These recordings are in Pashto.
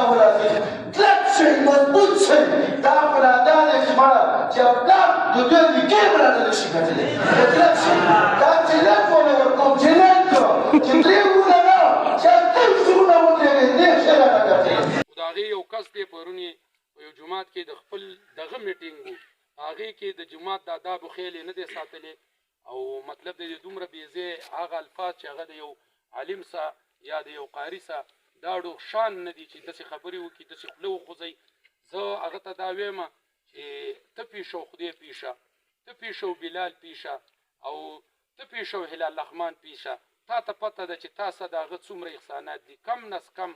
الله العظیم کلک شئ مضبوط شئ دا خدادا دی چې مړه چې افلاک د دوی نیکۍ به راته نشي ګټلی کلک شئ دا چلنج ونه ورکوم چلنج چې درې وروڼه نه چې اته وروڼه ودرېږئ نیک شی رانه ګټئ د هغې یو کس دی پرون یې په یو جومات کې د خپل دغه میټینګ و هغې کې د جومات د آدابو خیال یې نه دی ساتلی او مطلب د دې دومره بېځایه هغه الفاظ چې هغه د یو عالم سه یا د یو قاري سه دا ډېر شان نه دي چې داسې خبرې وکړي داسې خوله وخوځئ زه هغه ته دا وایم چې ته پیشه او خدای پیشه ته پیشه او بلال پیشه او ته پیشه او هلال رحمان پیشه تا ته پته ده چې تا سه د هغه څومره احسانات دي کم نس کم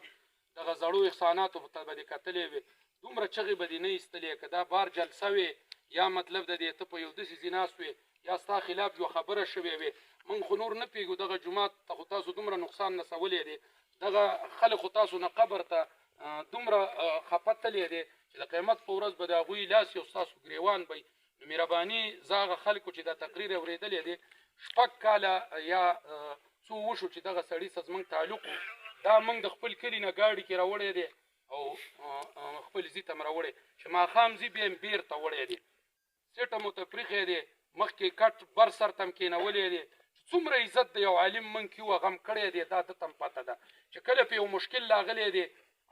دغه زړو احساناتو ته به دې کتلی وې دومره چغې به دې نه ایستلې که دا بار جلسه وې یا مطلب د دې ته په یو داسې ځای ناست وې یا ستا خلاف یوه خبره شوې وې موږ خو نور نه پوهېږو دغه جومات ته خو تاسو دومره نقصان نسولی دی دغه خلک خو تاسو نه قبر ته دومره خفه تللی دی چې د قیامت په ورځ به د هغوی لاس یو ستاسو ګریوان به نو مهرباني زه هغه خلکو چې دا تقریر اورېدلی دی شپږ کاله یا څو وشو چې دغه سړي سره زموږ تعلق و دا موږ د خپل کلي نه ګاډي کې راوړی دی او خپل ځي ته م راوړی چې ماښام ځي بیا م بېرته وړی دی سیټه مو ته پرېښی دی مخکې کټ بر سر ته م کېنولی دی څومره عزت د یو عالم من کې و هغه م کړی دی دا ده ته م پته ده چې کله په یو مشکل راغلی دی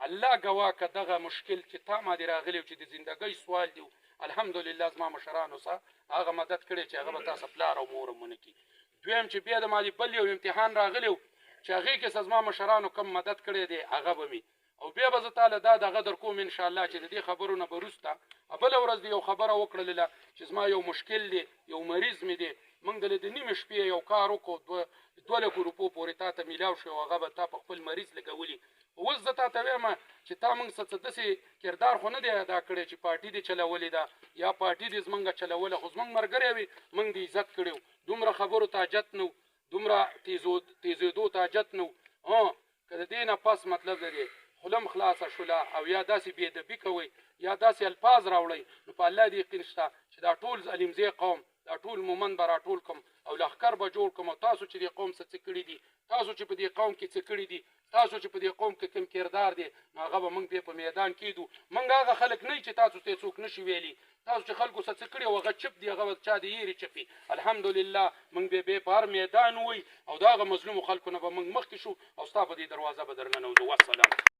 الله ګواه که دغه مشکل چې تا ما دې راغلی و چې د زندګۍ سوال دی الحمدلله زما مشرانو سه هغه مدد کړی چې هغه به تاسو پلار او مور هم ونه کړي دویم چې بیا د ما بل یو امتحان راغلی و چې هغې کې څه زما مشرانو کم مدد کړی دی هغه به مې او بیا به زه تاله دا دغه در کوم انشاءالله چې د دې خبرو نه به وروسته بله ورځ د یو خبره وکړلله چې زما یو مشکل دی یو مریض مې دی موږ دله د نیمې شپې یو کار وکړو 2 لکو روپو پورې تا ته میلاو شو او هغه به تا په خپل مریض لګولي اوس زه تا ته وایم چې تا موږ څه داسې کردار خو نه دی ادا کړی چې پارټي دې چلولې ده یا پارټي دې زموږ چلوله خو زموږ ملګری وي موږ دې عزت کړی و دومره خبرو ته حاجت نه و دومره تیزېدو ته حاجت نه و که د دې نه پس مطلب د دې خولم خلاصه شوله او یا داسې بېادبي کوئ یا داسې الفاظ راوړئ نو په الله دې یقین شته چې دا ټول ظالمځی قوم دا ټول مومن به راټول کړم او لښکر به جوړ کړم او تاسو چې دې قوم څه کړي دي تاسو چې په دې قوم کې څه کړي دي تاسو چې په دې قوم کې کوم کردار دی نو هغه به موږ بیا په میدان کېږدو موږ هغه خلک نه چې تاسو ته څوک نشي ویلي تاسو چې خلکو څه کړي او هغه چپ دي هغه چا د یېرې چپي الحمدلله موږ بیا په هر میدان وی او د هغه مظلومو خلکو نه به موږ مخکې شو او ستا په دې دروازه به درننوځو والسلام